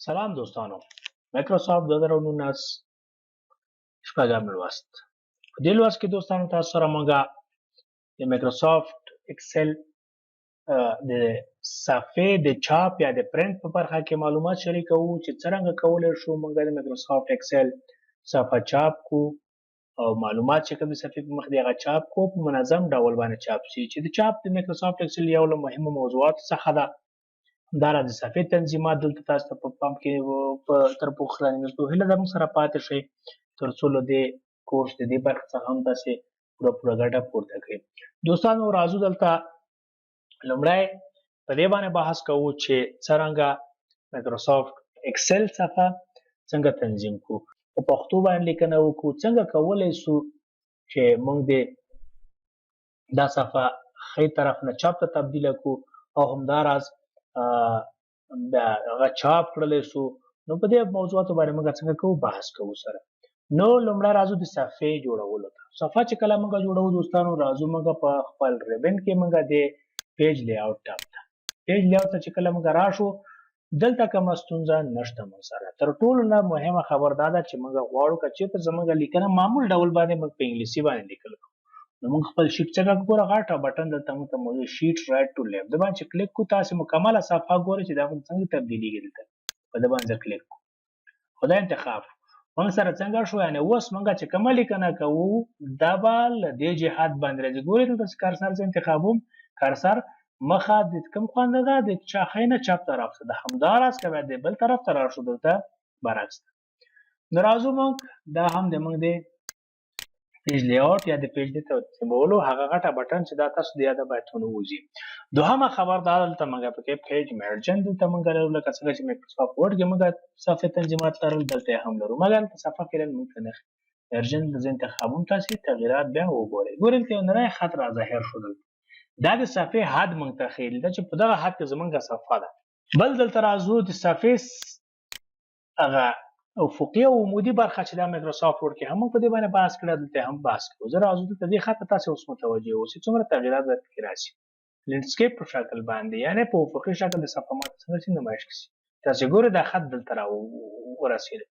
سلام دوستانو، مایکروسافټ 2019 شپږم لوست. په دې لوست کې دوستانو تاسو سره موږ د مایکروسافټ ایکسل د صفحې د چاپ یا د پرینت په برخه کې معلومات شریکو چې څرنګه کولای شو موږ د مایکروسافټ ایکسل صفحه چاپ کو او معلومات چې کوم صفحې په مخ دی هغه چاپ کو په منظم ډول باندې چاپ شي چې د چاپ د مایکروسافټ ایکسل یو له مهمو موضوعاتو څخه ده. همداراز د صفحې تنظیمات دلته تاسو ته په پام کې په تر پوښ لاندې نشته هیله ده موږ سره پاتې شئ تر څو له دې کورس د دې برخې څخه هم تاسې پوره ګټه پورته کړئ. دوستانو راځو دلته لومړی په دې باندې بحث کوو چې څرنګه مایکروسافټ ایکسل صفحه څنګه تنظیم کړو، په پښتو باندې لیکنه وکړو، څنګه کولی شو چې موږ دا صفحه ښی طرف نه چپ ته تبدیله کړو او همداراز دا هغه چاپ کړلی شو. نو په دې موضوعاتو باندې موږ څنګه کوو بحث کوو سره. نو لومړی راځو د صفحې جوړولو ته. صفحه چې کله موږ جوړوو دوستانو راځو موږ په خپل ریبن کې موږ د پیج لیاوټ ټاب ته پیج لیاوټ ته چې کله موږ راشو دلته کومه ستونزه نشته موږ سره. تر ټولو نه مهمه خبر دا ده چې موږ غواړو که چېرته زموږ لیکنه معمول ډول باندې موږ په انګلیسي باندې لیکل کوو نو موږ خپل شیټ څنګه ګوره غټه بټن دلته موږ ته موجود شیټ رایټ ټو لیفټ د باندې چې کلیک کوو تاسې مکمله صفحه ګورئ چې دا څنګه تبدیلیږي دلته په د باندې کلیک کوو خو دا انتخاب موږ سره څنګه شو یعنې اوس موږ چې کومه لیکنه کوو دا به له دې جهت باندې راځي. ګورئ دلته کارسر زه انتخابوم کارسر مخه د کوم خواته ده د ښی نه چپ طرف ته د همداراز که باید د بل طرف ته راشو دلته برعکس ته. نو راځو موږ دا هم د موږ د پیج لیاوټ یا د پیج د ترتیبولو هغه غټه بټن چې دا تاسو د یاده باید ونوځي. دوهمه خبر دا دلته موږ پکې پیج مرجن دلته موږ لرو لکه څنګه چې مایکروسافټ ورډ کې موږ صفحې تنظیمات لرل دلته هم لرو مګر په صفحه کې موږ نه مرجن د انتخابوم تاسې تغییرات بیا وګورئ. ګورئ چې نری خط را ظاهر شو دلته دا د صفحې حد موږ ته ښیي دا چې په دغه حد کې زموږ صفحه ده. بل دلته راځو د صفحې هغه افقي او عمودي برخه چې دا مایکروسافټ ورډ کې هم په دې باندې بحث کړی دلته هم بحث کوو. زه راځو دلته دې خط ته تاسې اوس متوجه اوسئ څومره تغییرات به پکې راشي لینډسکیپ په شکل باندې یعنې په افقي شکل د صفحه ماته څنګه چې نمایش کړي تاسې ګورئ دا خط دلته راورسېده.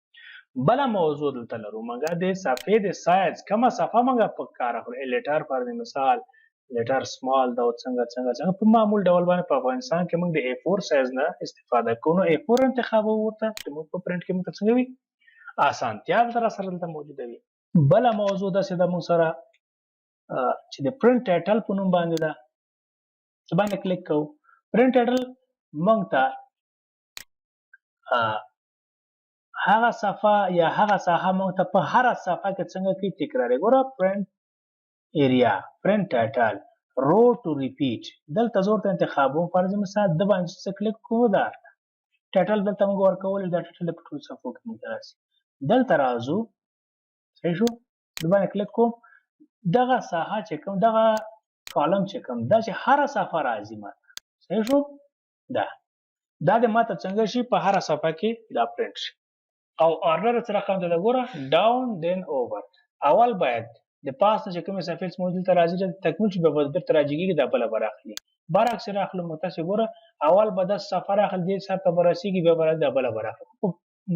بله موضوع دلته لرو موږ د صفحې د سایز کومه صفحه موږ په کار اخلو لیټر پر مثال لیټر سمال دا څنګه په معمول ډول باندې په افغانستان کې موږ د A4 سایز نه استفاده کوو نو A4 انتخاب ورته چې موږ په پرنټ کې موږ څنګه وي اسانتیا سره دلته موجوده وي. بله موضوع داسې ده موږ سره چې د پرنټ ټایټل په نوم باندې ده چې باندې کلیک کوو. پرنټ ټایټل موږ ته هغه صفحه یا هغه ساحه موږ ته په هره صفحه کې څنګه کوي تکراري. ګوره پرنټ ایریا پرنٹ ټایټل رو ټو ریپیټ دلته زه ورته انتخابوم فرض مثال د باندې څه کلیک کوو دا ټایټل دلته موږ ورکولی دا ټایټل په ټولو صفحو کې موږ ته راسي. دلته راځو صحیح شو د باندې کلیک کوم دغه ساحه چې کوم دغه کالم چې کوم دا چې هره صفحه راځي ماته صحیح شو دا د ماته څنګه شي په هره صفحه کې دا پرنټ شي او آرډر سره کوم دلته ګوره ډاون دین اوور اول باید د پاس نه چې کومې صفحې موجود ته راځي چې تکمیل شي بیا بیرته راجګېږي دا بله به راخلي برعکس راخلو نو تاسې ګوره اول به دا صفحه راخلي دې سر ته به رسېږي بیا به دا بله به راخلي په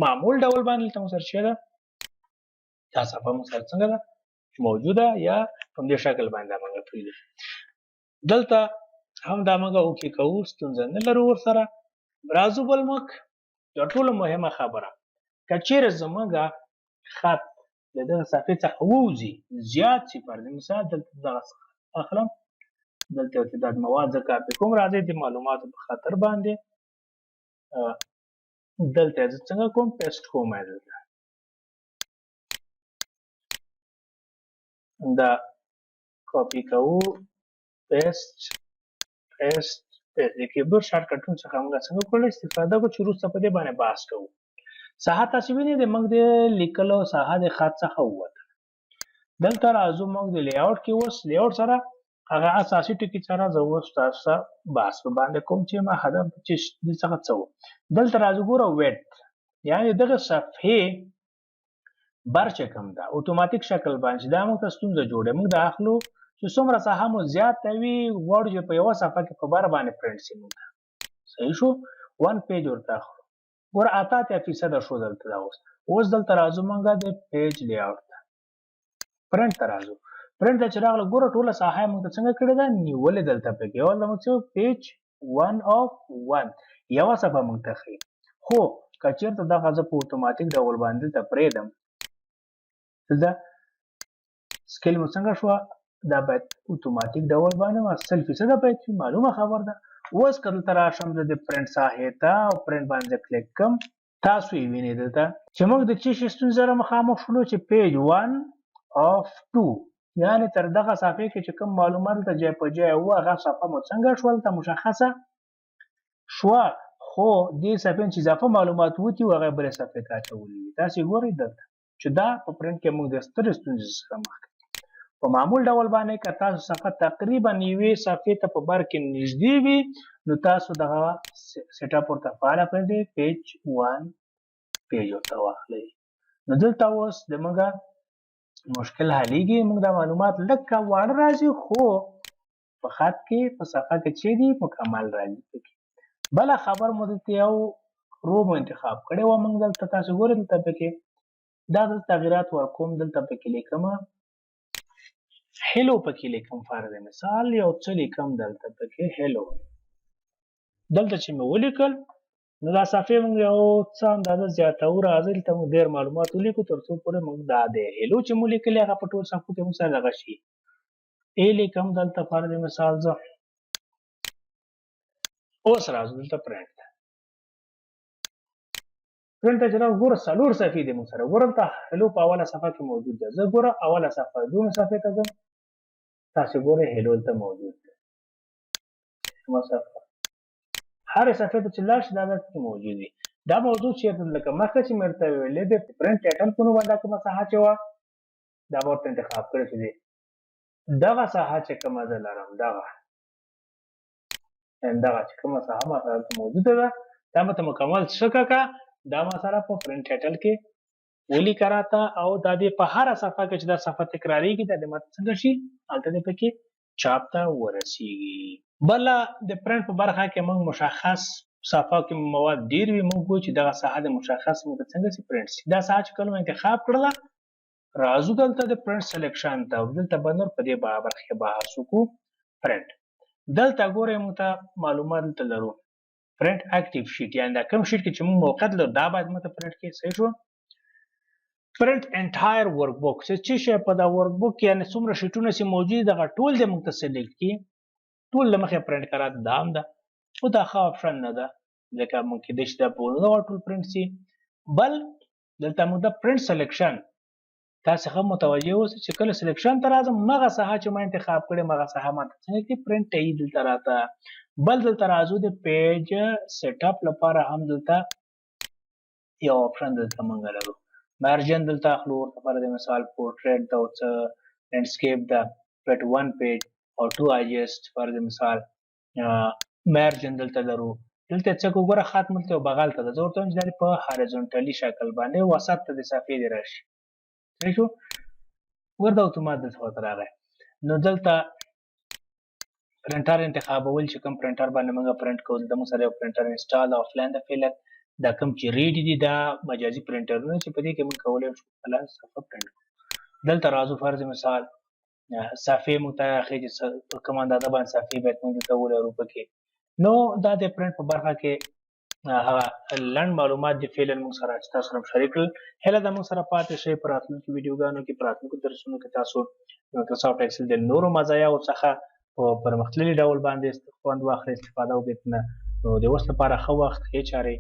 معمول ډول باندې دلته موږ سره شوې ده دا صفحه موږ سره څنګه ده موجوده یا په همدې شکل باندې دا موږ پرېږدو. دلته هم دا موږ اوکې کوو ستونزه نه لرو ورسره. راځو بل موږ یوه ټوله مهمه خبره که چیرې زموږ خط د دغه صفحې څخه ووځي زیات شي فرض مثال دلته دغه څخه اخلم دلته ارتداد مواد زه کاپي کوم راځئ د معلوماتو په خاطر باندې دلته زه څنګه کوم پیسټ کوم دلته دا کاپي کوو پیسټ د کیبورډ شارټکټونو څخه موږ څنګه کولی استفاده کوو چې وروسته په دې باندې بحث کوو. ساحه تاسې وینئ د موږ د لیکلو ساحه د خط څخه ووته. دلته راځو موږ د لیاوټ کې اوس لیاوټ سره هغه اساسي ټکي سره زه اوس تاسو سره بحث په باندې کوم چې ما هدف چې دې څخه څه و. دلته راځو ګوره ویډ یعنې دغه صفحې بر چې کوم ده اتوماتیک شکل باندې دا موږ ته ستونزه جوړوي موږ دا اخلو چې څومره ساحه مو زیاته وي غواړو چې په یوه صفحه کې په بر باندې پرنټ شي موږ ته صحیح شو 1 پیج ورته اخلو ګوره 88% شو دلته دا اوس دلته راځو مونږه د پیج لی آوټ ته پرنټ ته راځو پرنټ ته چې راغله ګوره ټوله ساحه مونږ ته څنګه کړې ده نیولې دلته پکې اول د مونږ پیج 1 of 1 یوه صفحه مونږ ته ښیي خو که چېرته دغه زه په اتوماتیک ډول باندې دلته پرېږدم دلته سکیل مو څنګه شوه دا باید اتوماتیک ډول باندې 100% باید وي معلومه خبر ده اوس که دلته راشم زه د پرنټ ساحې ته او پرنټ باندې کلیک کړم تاسو یې وینئ دلته چې موږ د څه شي ستونزې سره مخامخ شولو چې پیج 1 of 2 یعنې تر دغه صفحې کې چې کوم معلومات دلته ځای په ځای وو هغه صفحه مو څنګه شول ته مشخصه شوه خو دې صفحې چې اضافه معلومات وتي وو هغه بلې صفحې ته اچولي دي تاسې ګورئ دلته چې دا په پرنټ کې موږ د سترې ستونزې سره مخ په معمول ډول باندې که تاسو صفحه تقریبا یوې صفحې ته په بر کې نږدې وي نو تاسو دغه سیټ اپ ورته فعاله کړئ پیج 1 پیج ورته واخلئ نو دلته اوس زموږ مشکل حلیږي موږ دا معلومات لږ واړه راځي خو په خط کې په صفحه کې چې دي مکمل راځي پکې بله خبر مو دلته یو رو مو انتخاب کړی وه موږ دلته تاسو ګورئ دلته پکې دا دلته تغیرات ورکوم دلته پکې لیکم هلو پکې لیکم فرض مثال یو څه لیکم دلته پکې هلو دلته چې مې ولیکل نو دا صفحې موږ یو څه اندازه زیاتو راځي دلته موږ ډېر معلومات ولیکو تر څو پورې موږ دا دی هلو چې مو لیکلي هغه په ټول صفحو کې موږ سره دغه شي ای لیکم دلته فرض مثال زه اوس راځو دلته پرنټ ته پرنټ ته چې راځو ګوره څلور صفحې دي موږ سره ګوره دلته هلو په اوله صفحه کې موجود ده زه ګوره اوله صفحه دومره صفحې ته ځم تاسې ګورئ هلو دلته موجود ده هرې صفحې ته چې لاړ شي دا دلته موجود وي دا موضوع چېرته لکه مخکې چې مې ورته ویلې دی پرنټ ټایټل په نوم باندې کومه ساحه چې وه دا به ورته انتخاب کړی چې دی دغه ساحه چې کومه زه لرم دغه چې کومه ساحه ما سره دلته موجوده ده دا مته مکمل څه کړه دا ما سره په پرنټ ټایټل کې ولیکه راته او دا دې په هره صفحه کې چې دا صفحه تکراریږي دا دې ماته څنګه شي هلته دې پکې چاپ ته ورسیږي بله د پرنټ په برخه کې موږ مشخص صفحه کې مواد ډېر وي موږ وایو چې دغه ساحه د مشخص موږ څنګه سي پرنټ سي دا ساحه چې کله مو انتخاب کړله راځو دلته د پرنټ سلیکشن ته دلته به نور په دې برخه کې بحث وکړو پرنټ دلته ګورئ موږ ته معلومات دلته لرو پرنټ اکټیو شیټ یعنې دا کوم شیټ کې چې موږ موقت لرو دا باید موږ ته پرنټ کې صحیح شو پرنټ انټایر ورک بک چې شی په دا ورک بک کې یعنې څومره شیټونه چې موجود دغه ټول دې موږ ته سلیکټ کړي ټول له مخې پرنټ کړه دا هم ده خو دا ښه آپشن نه ده ځکه موږ کېدای شي دا په دغه ټول پرنټ شي بل دلته موږ د پرنټ سلیکشن تاسې ښه متوجه اوسئ چې کله سلیکشن ته راځم مغه ساحه چې ما انتخاب کړې مغه ساحه ماته څنګه کې پرنټ کوي دلته راته بل دلته راځو د پیج سیټ اپ لپاره هم دلته یو آپشن دلته موږ لرو مارجن دلته اخلو ورته فرض مثال پورټریټ ده او څه لینډسکیپ ده پټ 1 پیج او 2 ایجسټ فرض مثال مارجن دلته لرو دلته څه وګوره خط ملته او بغل ته ده زه ورته وایم چې دا په هارزونټالي شکل باندې وسط ته د صفحې دې راشي صحیح شو ورته اتومات دلته ورته راغی نو دلته پرنټر انتخابول چې کوم پرنټر باندې موږ پرنټ کوو دلته موږ سره یو پرنټر انسټال آفلاین ده فعلا دا کوم چې ریډي دي دا مجازي پرنټرونه چې په دې کې موږ کولی شو خپله صفحه پرنټ کړو دلته راځو فرض مثال صفحې موږ ته ښیي چې په کوم اندازه باندې صفحې باید موږ دلته ولرو پکې نو دا د پرنټ په برخه کې هغه لنډ معلومات دي فعلا موږ سره چې تاسو سره شریک کړل هیله ده موږ سره پاتې شئ په راتلونکي ویډیوګانو کې په راتلونکو درسونو کې تاسو مایکروسافټ ایکسل د نورو مزایاو څخه په پرمختللي ډول باندې خوند واخلئ استفاده وکړئ نو د اوس لپاره ښه وخت ښې چارې